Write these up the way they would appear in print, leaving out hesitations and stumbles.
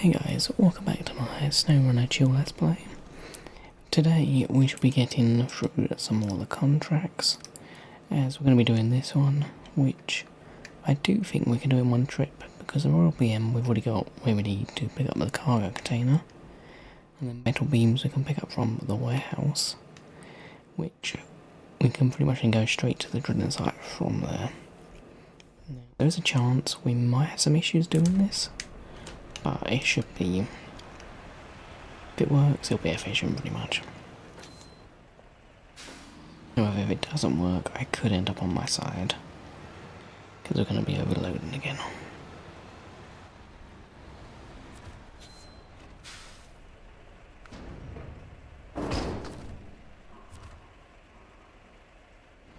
Hey guys, welcome back to my Snowrunner chill let's play. Today we should be getting through some more of the contracts, as we're going to be doing this one, which I do think we can do in one trip, because the Royal BM we've already got where we need to pick up the cargo container, and the metal beams we can pick up from the warehouse, which we can pretty much go straight to the drilling site from there. Now, there's a chance we might have some issues doing this, but it should be, if it works, it'll be efficient pretty much. However, if it doesn't work, I could end up on my side, because we're going to be overloading again.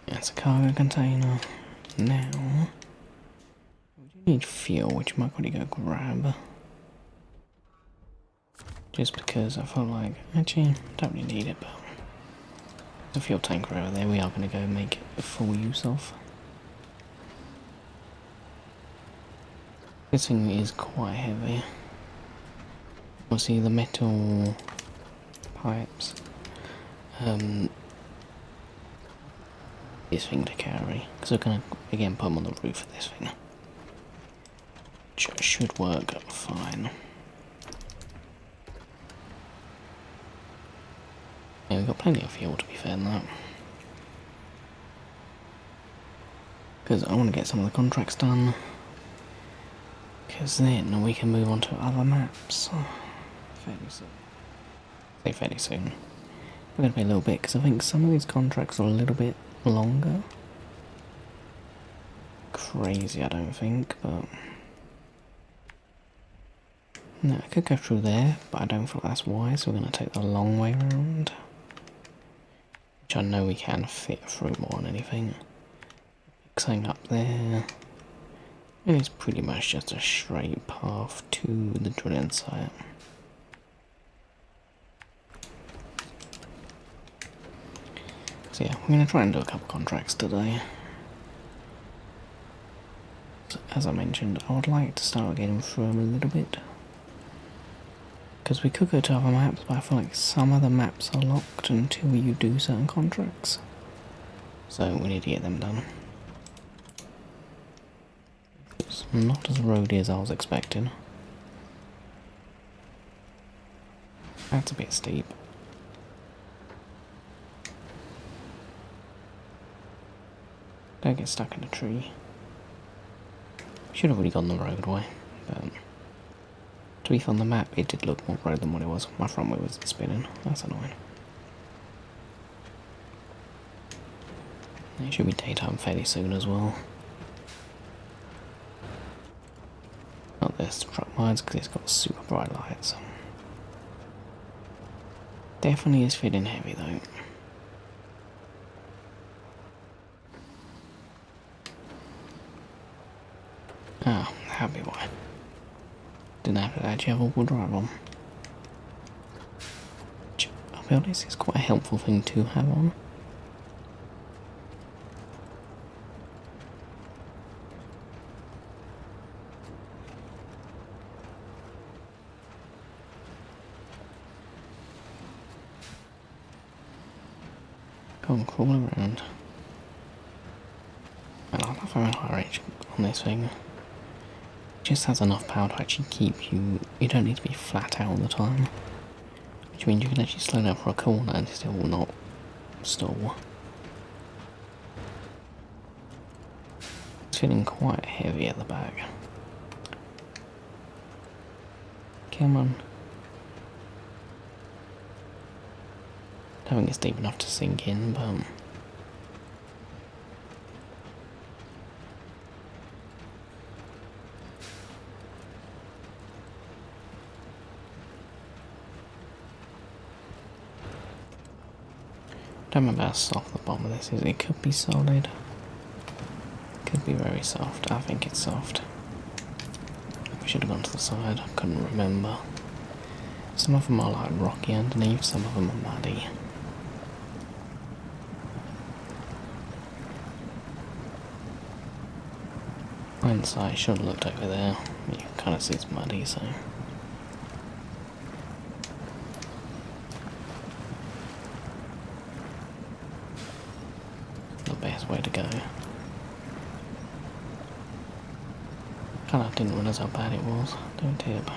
That's a cargo container. Now, we do need fuel, which might quickly go grab. Just because I felt like, actually, don't really need it, but there's a fuel tanker over there we are going to go make full use of. This thing is quite heavy. Obviously the metal pipes, this thing to carry, because we're going to again put them on the roof of this thing. Which should work fine. Yeah, we've got plenty of fuel to be fair in that. Because I want to get some of the contracts done. Because then we can move on to other maps fairly soon. Say fairly soon. We're going to be a little bit, because I think some of these contracts are a little bit longer. Crazy, I don't think, but... No, I could go through there, but I don't feel that's wise, so we're going to take the long way around. Which I know we can fit through more than anything. Pick something up there. And it's pretty much just a straight path to the drilling site. So yeah, we're going to try and do a couple contracts today. So as I mentioned, I would like to start getting through them a little bit. Because we could go to other maps, but I feel like some of the maps are locked until you do certain contracts. So we need to get them done. It's not as roady as I was expecting. That's a bit steep. Don't get stuck in a tree. Should have really gone the roadway, but... To be fair, on the map, it did look more road than what it was. My front wheel was spinning. That's annoying. It should be daytime fairly soon as well. Not this truck mines, because it's got super bright lights. Definitely is feeling heavy though. Ah, happy boy. Didn't have to actually have all-wheel drive on. Which, I'll be honest, it's quite a helpful thing to have on. Go and crawl around. I love having high range on this thing. Just has enough power to actually keep you, you don't need to be flat out all the time, which means you can actually slow down for a corner and still not stall. It's feeling quite heavy at the back. Come on. Don't think it's deep enough to sink in, but... Don't remember how soft the bottom of this is. It could be solid. Could be very soft. I think it's soft. We should have gone to the side. I couldn't remember. Some of them are like rocky underneath, some of them are muddy. Hindsight, should have looked over there. You can kind of see it's muddy, so... way to go. Kinda didn't realise how bad it was. Don't tip.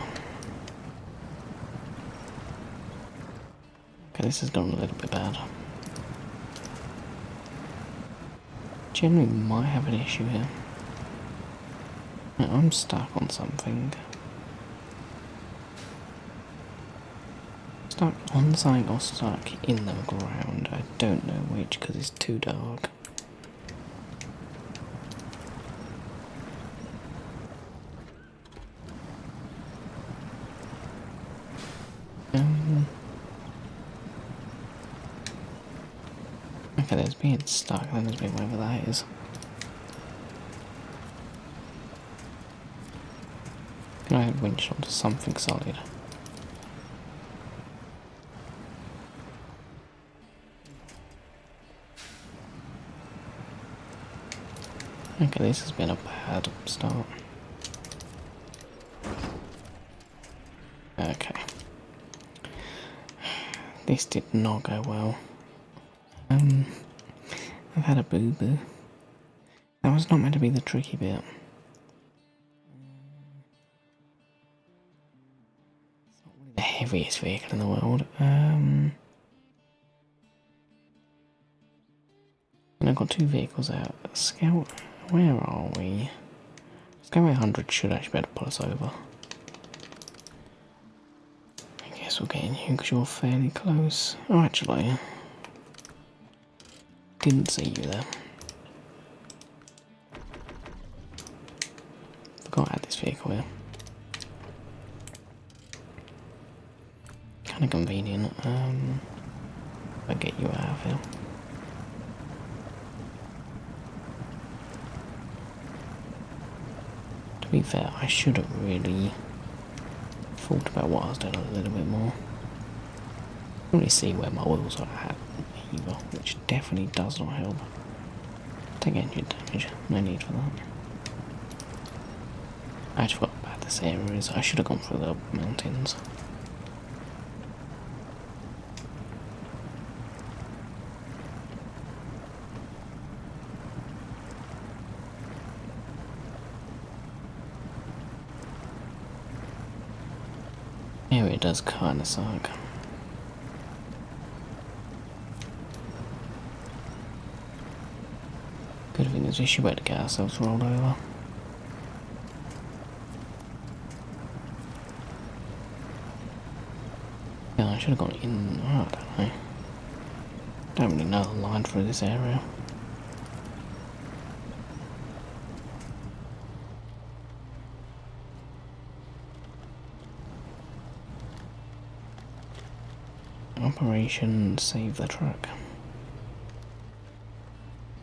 Okay, this has gone a little bit bad. Generally might have an issue here. I'm stuck on something. Stuck on something or stuck in the ground. I don't know which because it's too dark. Okay, there's being stuck, then there's being whatever that is. Can I winch onto something solid? Okay, this has been a bad start. Okay. This did not go well. I've had a boo-boo. That was not meant to be the tricky bit. It's not really the heaviest vehicle in the world. And I've got two vehicles out. Scout, where are we? Scout 800 should actually be able to pull us over. I guess we'll get in you because you're fairly close. Oh, actually, didn't see you there. Forgot I had this vehicle here. Kind of convenient. If I get you out of here. To be fair, I should have really thought about what I was doing a little bit more. I don't really see where my wheels are at either, which definitely does not help. Take engine damage, no need for that. I actually forgot how bad this area is. I should have gone through the mountains. Yeah, it does kind of suck. Good thing is we should wait to get ourselves rolled over. Yeah, I should have gone in. Oh, I don't know. Don't really know the line through this area. Operation Save the Truck.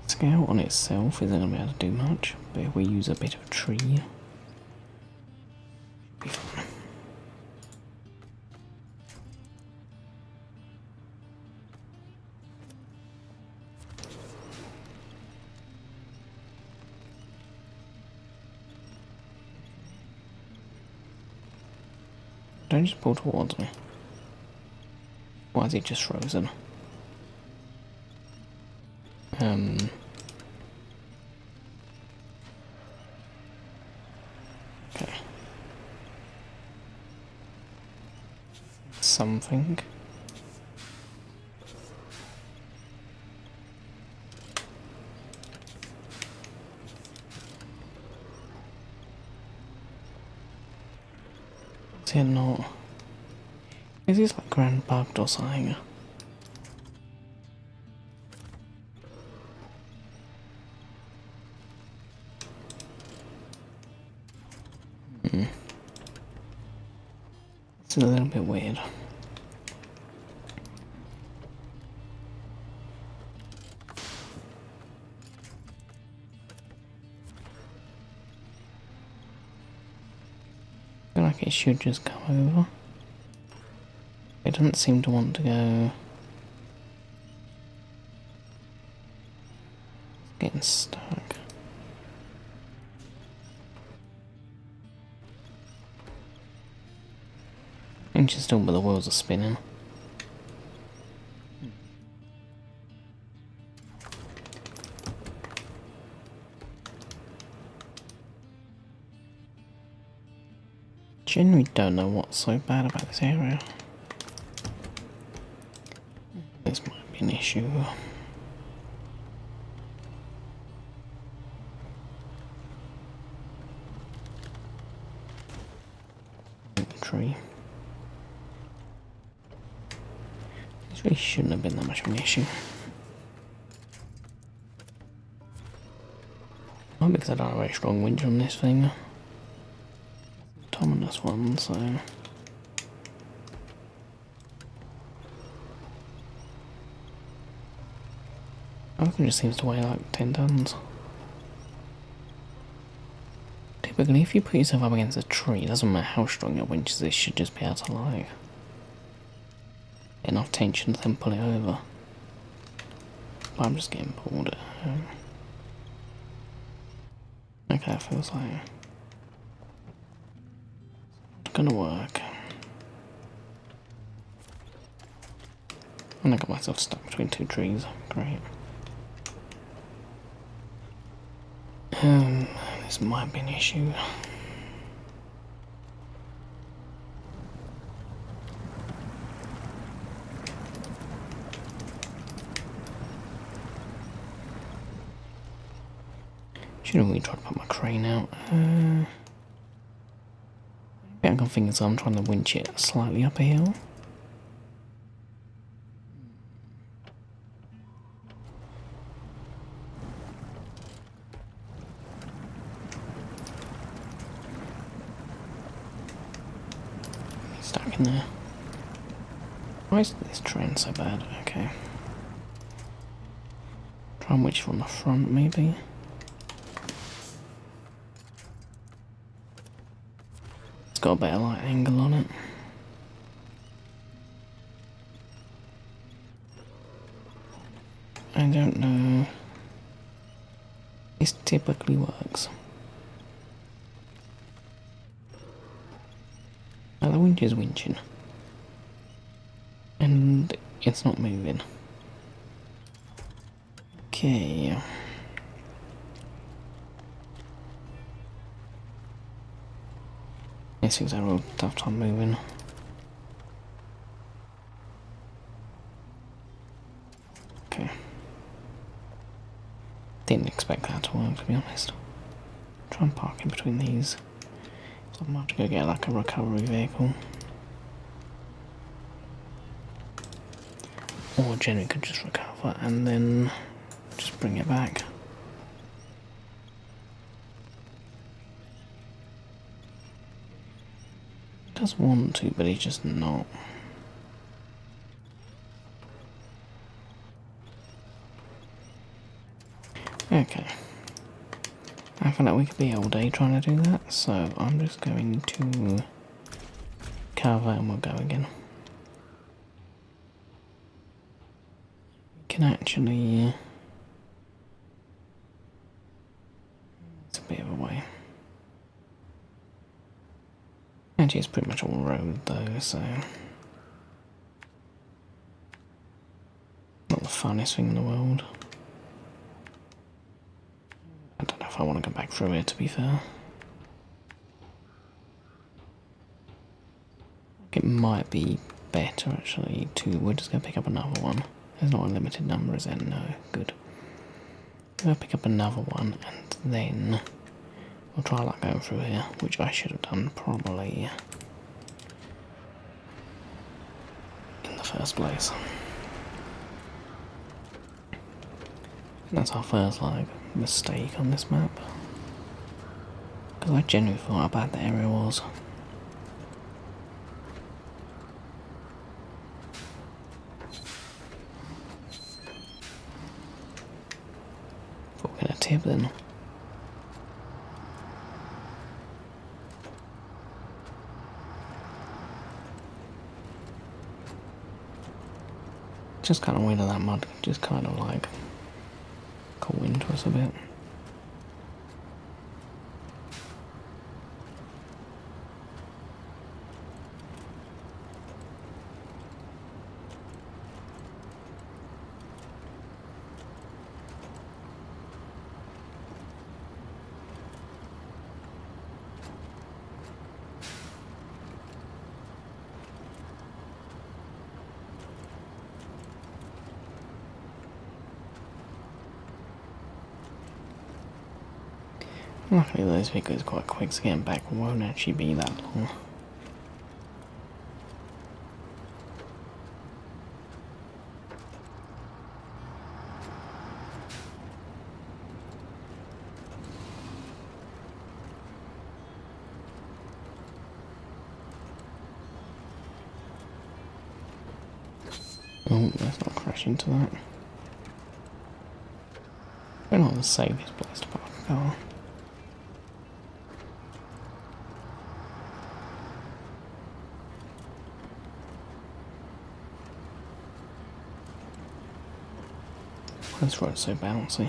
Scout on itself isn't going to be able to do much, but if we use a bit of tree, it'll be fine. Don't just pull towards me. Why is it just frozen? Okay. Something. Is it not? Is this like grand bugged or something? It's a little bit weird. I feel like it should just come over. It doesn't seem to want to go. It's getting stuck. Interesting, but the wheels are spinning. genuinely don't know what's so bad about this area. This might be an issue. Tree. This really shouldn't have been that much of an issue. Not because I don't have a very strong winch on this thing. Dominus one, so. Everything just seems to weigh like 10 tons. Typically, if you put yourself up against a tree, it doesn't matter how strong your winch is, it should just be able to like enough tension to then pull it over. But I'm just getting bored. Okay, that feels like it's gonna work. And I got myself stuck between two trees. Great. This might be an issue. Should have really tried to put my crane out. Maybe I can think so I'm trying to winch it slightly up a hill. Stuck in there. Why is this train so bad? Okay. Try and winch from the front, maybe. It's got a better light angle on it. I don't know. This typically works. Now the winch is winching. And it's not moving. Okay. These things are a real tough time moving. Okay. Didn't expect that to work, to be honest. Try and park in between these. So I'm going to have to go get like a recovery vehicle. Or Jenny could just recover and then just bring it back. He does want to, but he's just not. Okay. I feel like we could be all day trying to do that, so I'm just going to cover and we'll go again. We can actually... It's a bit of a way. Actually, it's pretty much all road though, so... Not the funnest thing in the world. I don't know if I want to go back through it, to be fair. It might be better, actually, to... We're just going to pick up another one. There's not a limited number, is there? No. Good. We'll pick up another one, and then... We'll try like going through here, which I should have done probably... in the first place. That's our first, like, mistake on this map. Because I genuinely thought how bad the area was. Thought we were gonna tip then. Just kind of weird of that mud, just kind of like caught into us a bit. Luckily this video is quite quick, so getting back won't actually be that long. Oh, let's not crash into that. We're not the safest place to park a car. This road's so bouncy.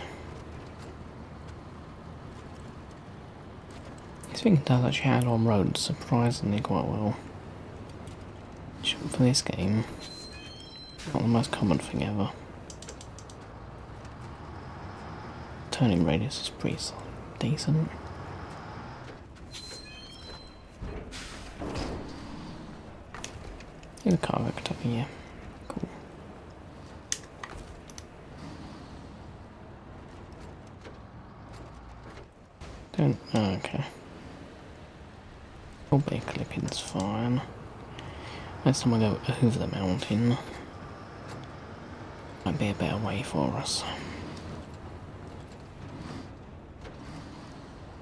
This thing does actually handle on roads surprisingly quite well. Which, for this game, not the most common thing ever. Turning radius is pretty decent. Here's a cargo container, yeah. Cool. Don't. Oh, okay. Probably clipping's fine. Next time I go over the mountain, might be a better way for us.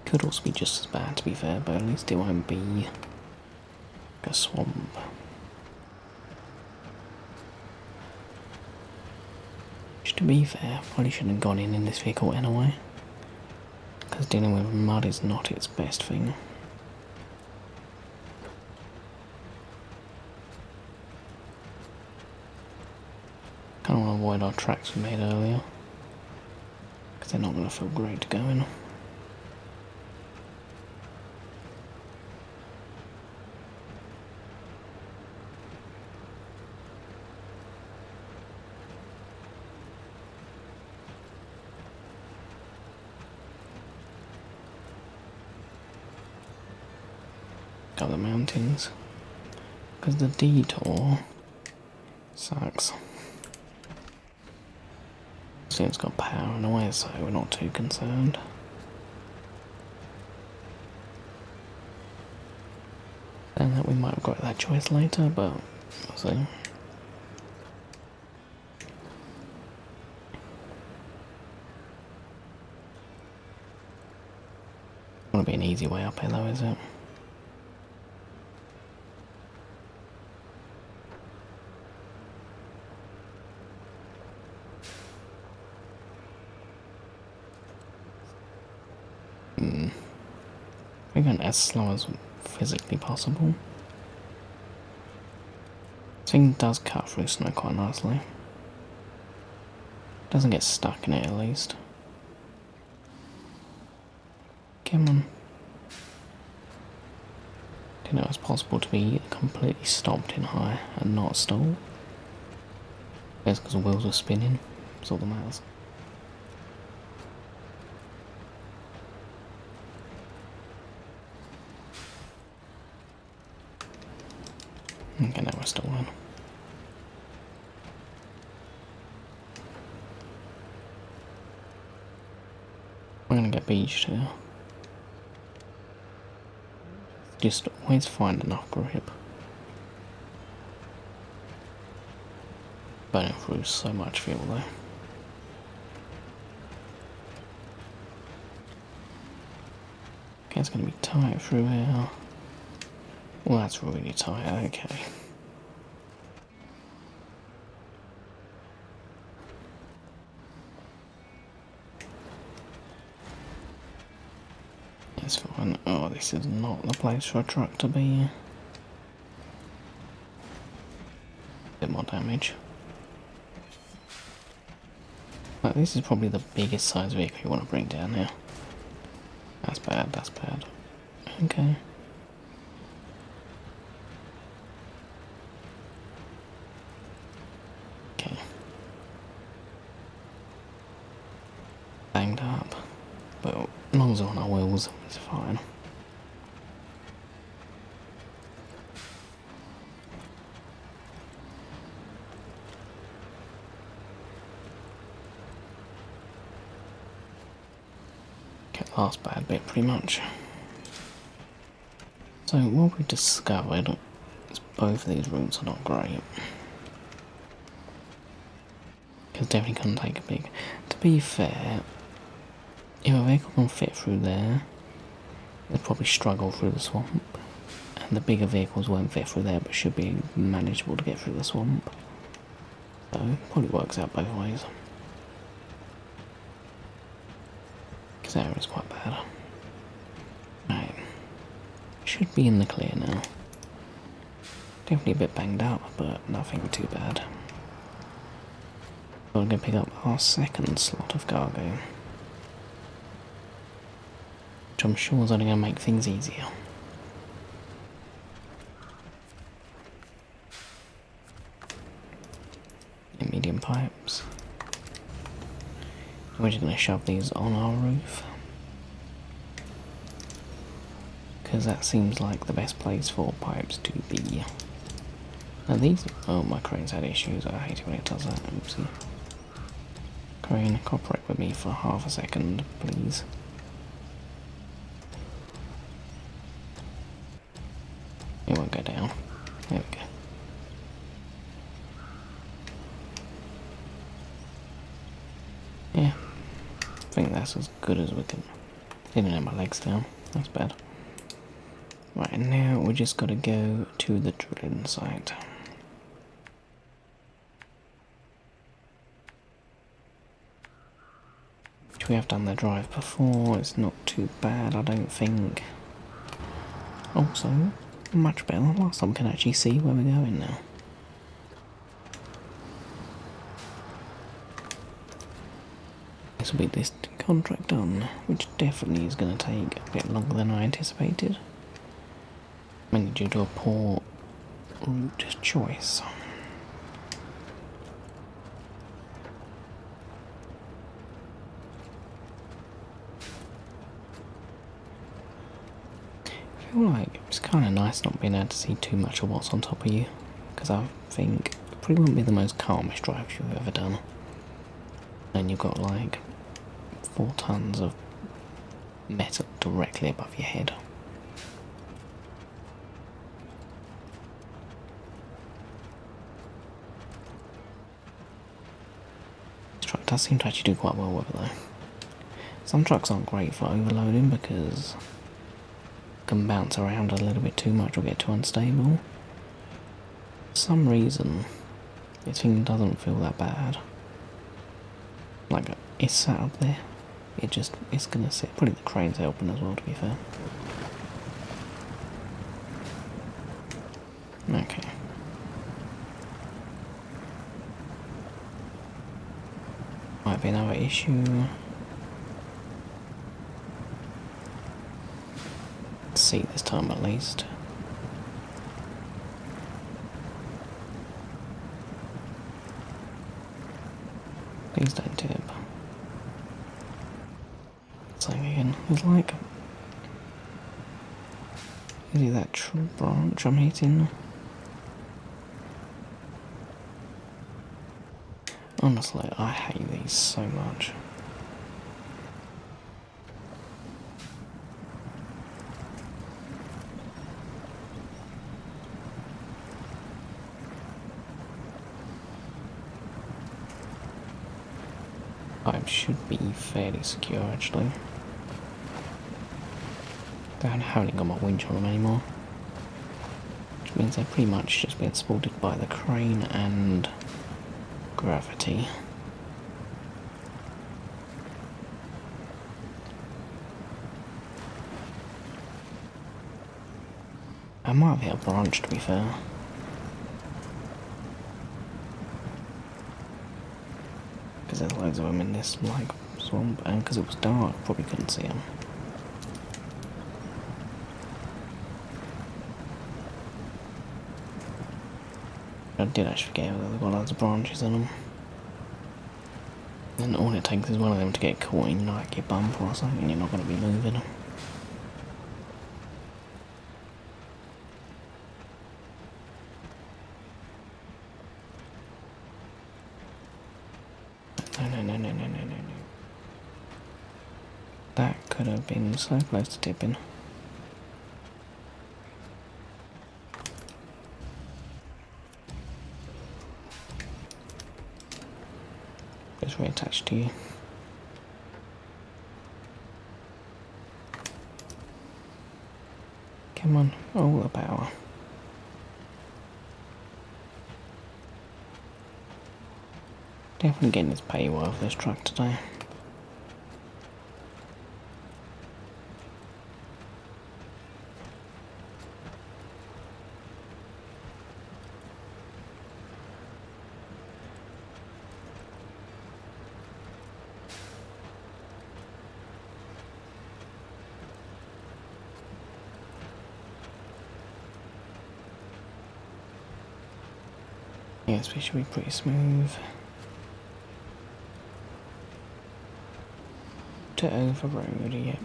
Could also be just as bad, to be fair, but at least it won't be like a swamp. Which, to be fair, probably shouldn't have gone in this vehicle anyway, because dealing with mud is not its best thing. Kind of want to avoid our tracks we made earlier, because they're not going to feel great to go in. Up the mountains, because the detour sucks. See, it's got power in a way, so we're not too concerned. And that we might regret that choice later, but we'll see. Won't be an easy way up here though, is it? We're going as slow as physically possible. This thing does cut through snow quite nicely. Doesn't get stuck in it at least. Come on. Didn't know it was possible to be completely stopped in high and not stall. That's because the wheels are spinning. That's all that matters. Okay, now we're stalling. We're gonna get beached here. Just always find enough grip. Burning through so much fuel though. Okay, it's gonna be tight through here. Well, that's really tight, okay. That's fine. Oh, this is not the place for a truck to be. Bit more damage. Like, this is probably the biggest size vehicle you want to bring down here. That's bad, that's bad. Okay. Okay. Banged up. But as long as we're on our wheels, it's fine. Okay. last bad bit pretty much. So what we discovered is both of these routes are not great. Because definitely couldn't take a big... To be fair, if a vehicle can fit through there, they'd probably struggle through the swamp. And the bigger vehicles won't fit through there, but should be manageable to get through the swamp. So it probably works out both ways. Because that is quite bad. Right. Should be in the clear now. Definitely a bit banged up, but nothing too bad. We're going to pick up our second slot of cargo, which I'm sure is only going to make things easier. And medium pipes. We're just going to shove these on our roof, because that seems like the best place for pipes to be. Now these... Oh, my crane's had issues. I hate it when it does that. Oopsie. Crane, cooperate with me for half a second, please. It won't go down. There we go. Yeah. I think that's as good as we can. Didn't have my legs down. That's bad. Right, now we just got to go to the drilling site. Which we have done the drive before. It's not too bad, I don't think. Also, much better. Last time we can actually see where we're going now. This will be this contract done, which definitely is going to take a bit longer than I anticipated. Mainly due to a poor route choice. I feel like it's kind of nice not being able to see too much of what's on top of you, because I think it probably wouldn't be the most calmest drive you've ever done. And you've got like 4 tons of metal directly above your head. This truck does seem to actually do quite well with it though. Some trucks aren't great for overloading because it can bounce around a little bit too much or get too unstable. For some reason, this thing doesn't feel that bad. Like, it's sat up there. It's gonna sit. Probably the crane's helping as well, to be fair. Okay. Might be another issue. Let's see this time at least. Please don't tip. Same again. There's like... Is it that true branch I'm hitting? Honestly, I hate these so much. Pipe should be fairly secure actually. I haven't got my winch on them anymore. Which means they're pretty much just being supported by the crane and gravity. I might have hit a branch to be fair. Because there's loads of them in this like swamp, and because it was dark, probably couldn't see them. I did actually forget that they've got loads of branches in them. And all it takes is one of them to get caught in like your bumper or something, and you're not going to be moving. No. that could have been so close to tipping. Just reattach to you. Come on, all the power. Definitely getting his pay worth this truck today. Yes, we should be pretty smooth. To over road, yep.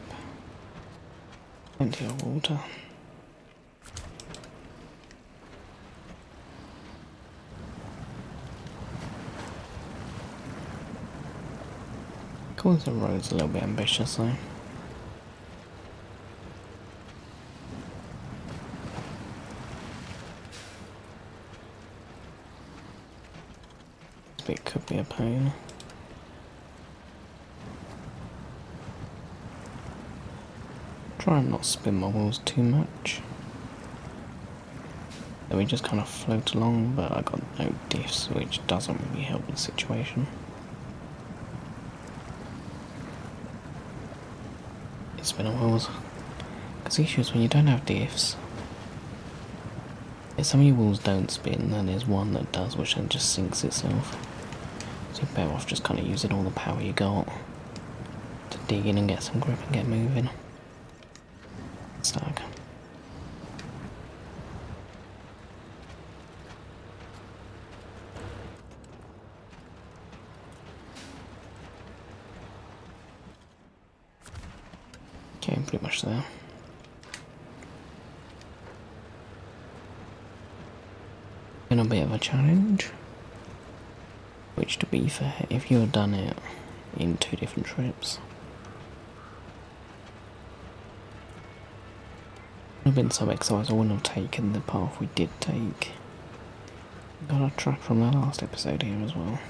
Plenty of water. Calling the road's a little bit ambitious though. This bit could be a pain. Try and not spin my wheels too much. Then we just kind of float along, but I got no diffs, which doesn't really help the situation. It's spin wheels. Because the issue is when you don't have diffs, if some of your wheels don't spin, then there's one that does, which then just sinks itself. So you're better off just kind of using all the power you got to dig in and get some grip and get moving. Stuck. Okay, pretty much there. Been a bit of a challenge, which to be fair, if you had done it in 2 different trips, would have been so excited I wouldn't have taken the path we did take. Got a track from the last episode here as well.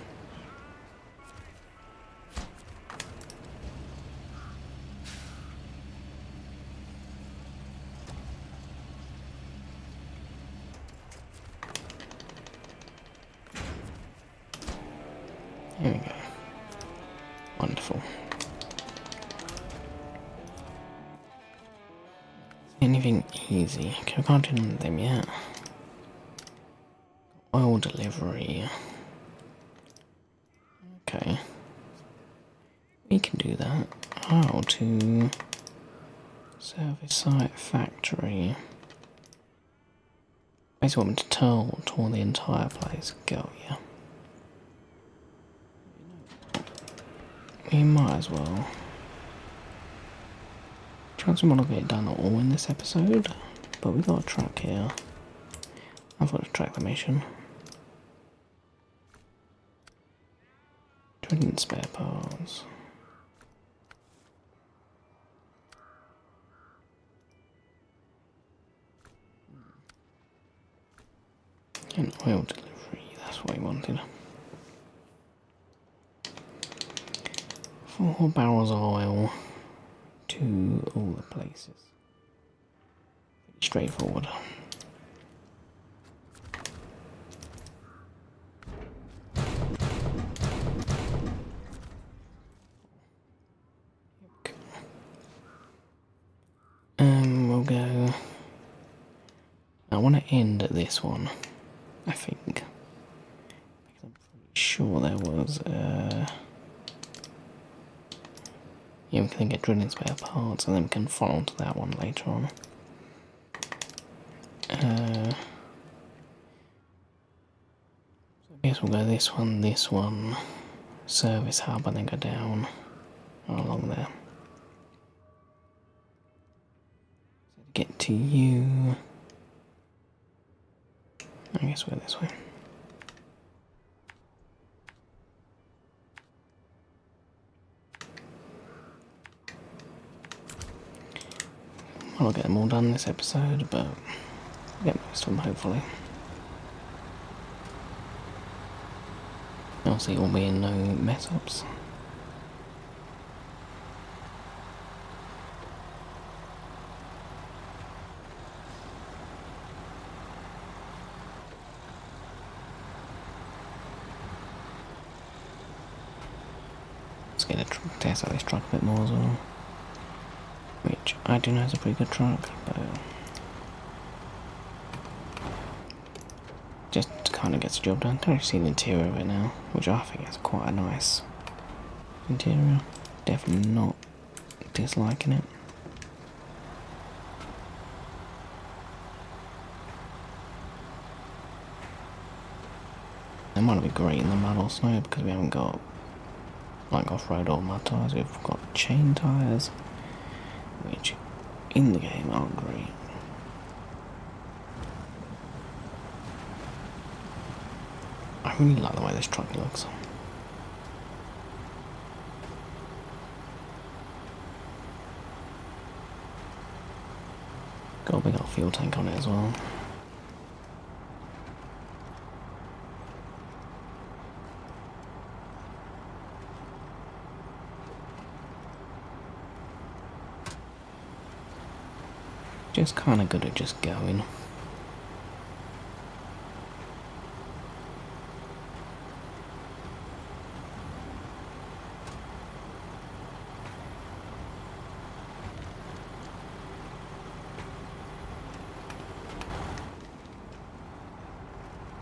Here we go. Wonderful. Anything easy? Okay, we can't do none of them yet. Oil delivery. Okay. We can do that. How to service site factory. Basically want me to tour the entire place. Go, yeah. We might as well. Chance we want to get it done all in this episode, but we got a truck here. I've got to track the mission. Drilling spare parts. An oil delivery, that's what I wanted. 4 barrels of oil to all the places. Pretty straightforward. We'll go. I want to end at this one, I think. I'm pretty sure there was yeah, we can get drilling spare parts and then we can follow on to that one later on. So I guess we'll go this one, service hub, and then go down along there. So to get to you, I guess we'll go this way. try to get them all done this episode, but I'll get most of them hopefully. Obviously it will be in no mess ups. Let's get a test out this truck a bit more as well. Which I do know is a pretty good truck, but just kind of gets the job done. Can actually see the interior of it now, which I think is quite a nice interior. Definitely not disliking it. It might not be great in the mud or snow because we haven't got like off-road or mud tyres. We've got chain tyres, which in the game aren't great. I really like the way this truck looks. Got a big old fuel tank on it as well. Just kind of good at just going.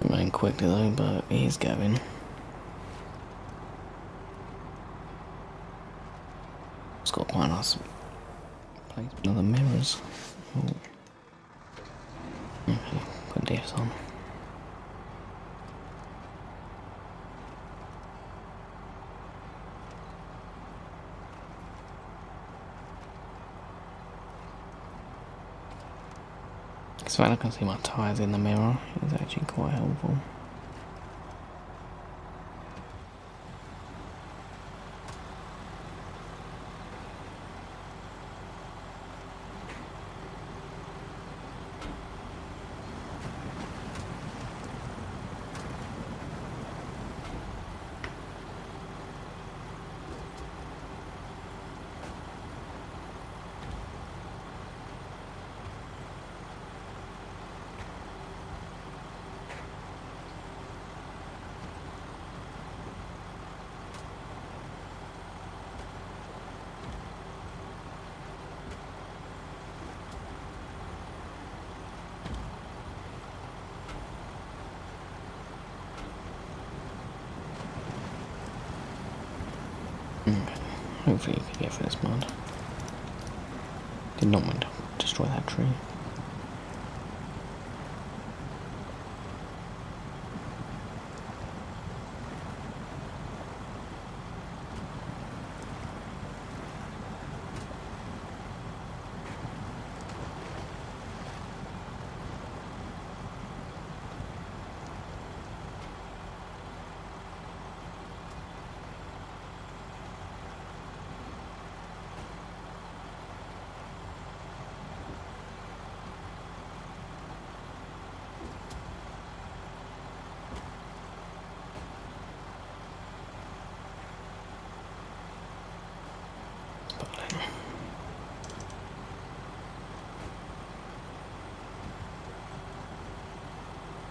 Going quickly though, but it is going. It's got quite a nice placement of the mirrors. Oh. Okay, put this on. So I can see my tyres in the mirror is actually quite helpful. Hopefully you can get for this mud. Did not mean to destroy that tree.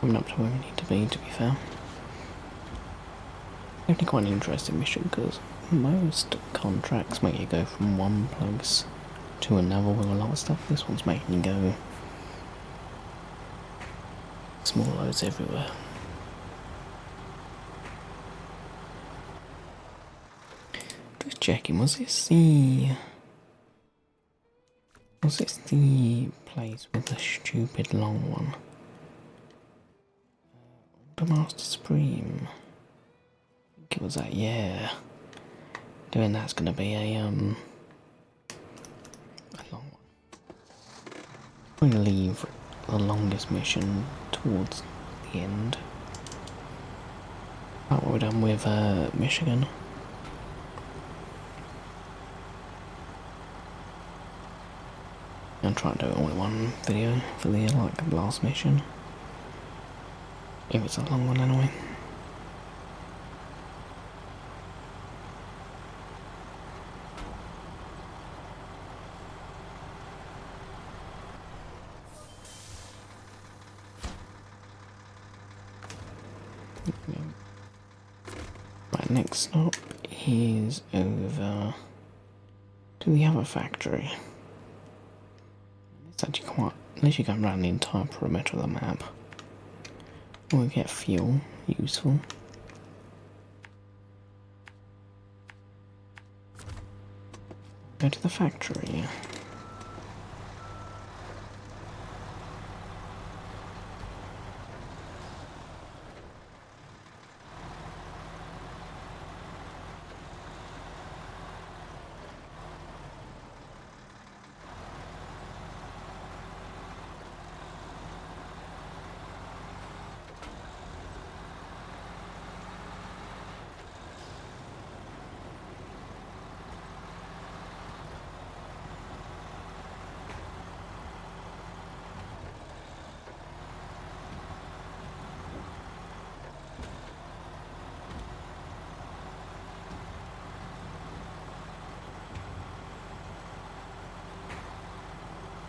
Coming up to where we need to be fair. Definitely quite an interesting mission because most contracts make you go from one place to another with a lot of stuff. This one's making you go small loads everywhere. Just checking, was this the place with the stupid long one? The Master Supreme. I think it was that, yeah. Doing that's gonna be a long one. I'm gonna leave the longest mission towards the end. Like what we're done with Michigan. I'll try and do it all in one video for the last mission. If it's a long one anyway. Right, next stop is over to the other factory. It's actually quite, unless you go around the entire perimeter of the map. We'll get fuel, useful. Go to the factory.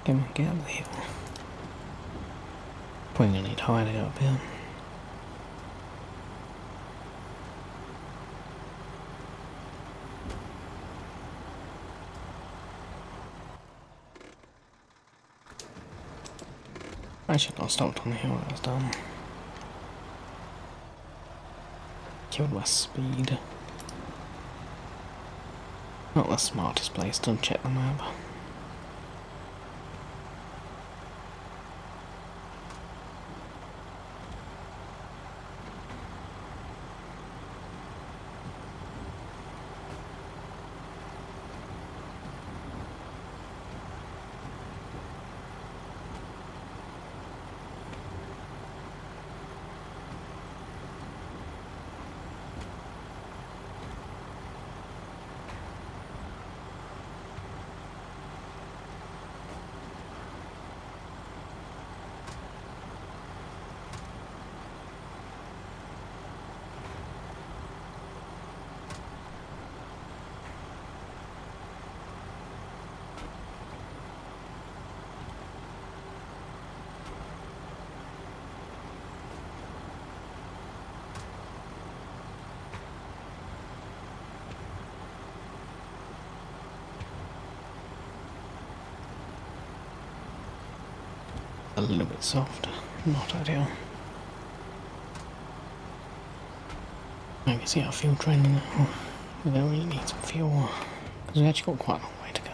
Come on, get up the hill. Probably gonna need high to go up here. I should not have stopped on the hill, that was dumb. Killed my speed. Not the smartest place to check the map. A little bit soft, not ideal. I can see our fuel train now. We don't really need some fuel because we actually got quite a long way to go.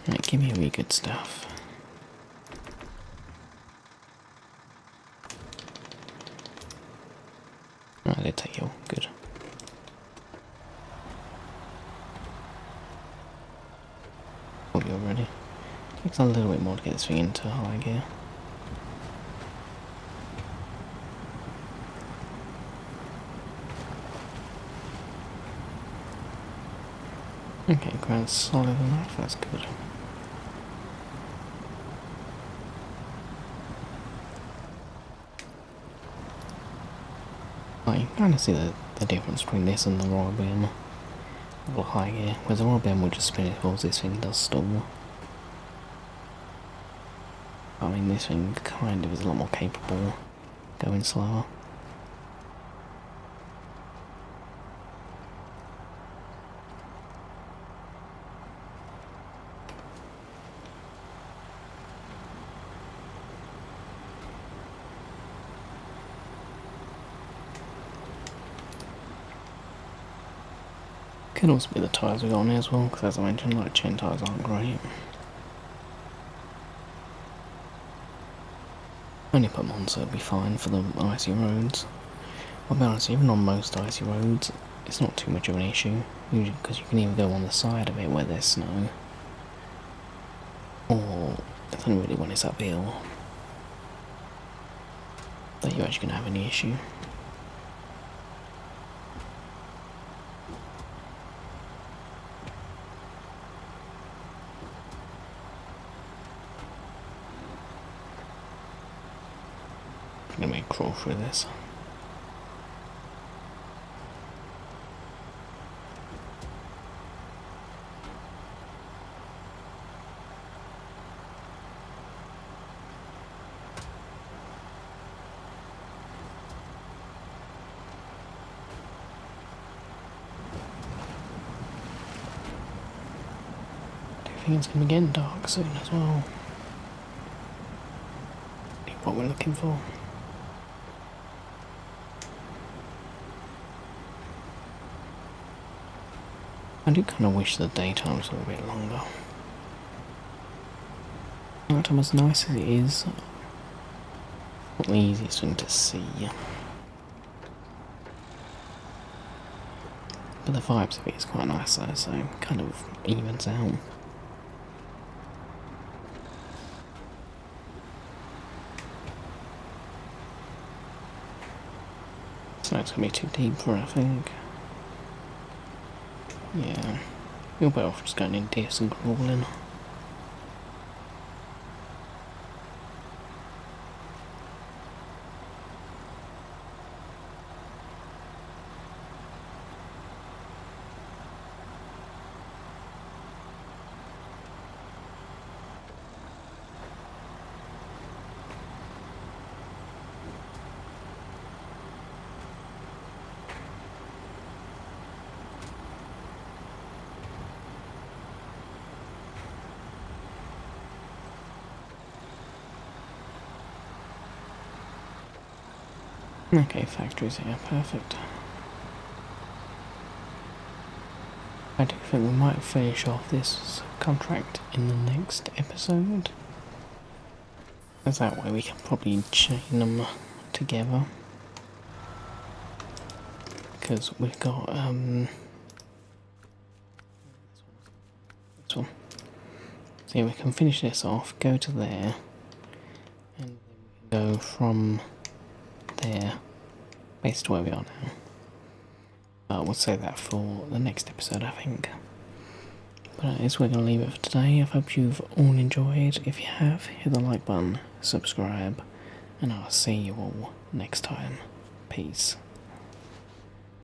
Right, give me really good stuff. I did take you, good. Already. Takes a little bit more to get this thing into high gear. Okay, ground's solid enough, that's good. Oh, you can kind of see the difference between this and the royal beam. A little high gear, whereas the royal beam will just spin it whilst this thing does stall. I mean, this thing kind of is a lot more capable going slower. Could also be the tyres we got on here as well, because as I mentioned, like chain tyres aren't great. Only put them on so it'll be fine for the icy roads. I'll be honest, even on most icy roads, it's not too much of an issue, usually because you can either go on the side of it where there's snow, or it's only really when it's uphill that you're actually going to have any issue. gonna be a crawl through this. I think it's gonna be getting dark soon as well. What we're looking for. I do kind of wish the daytime was a little bit longer. Nighttime, as nice as it is, not the easiest thing to see. But the vibes of it is quite nice though, so it kind of evens out. So it's gonna be too deep for it, I think. Yeah, you're better off just going in this and crawling. Okay, factories here, perfect. I do think we might finish off this contract in the next episode. As that way we can probably chain them together. Because we've got, this one. So yeah, we can finish this off, go to there, and then we can go from there, based to where we are now. We'll save that for the next episode, I think. But that is where we're going to leave it for today. I hope you've all enjoyed. If you have, hit the like button, subscribe, and I'll see you all next time. Peace.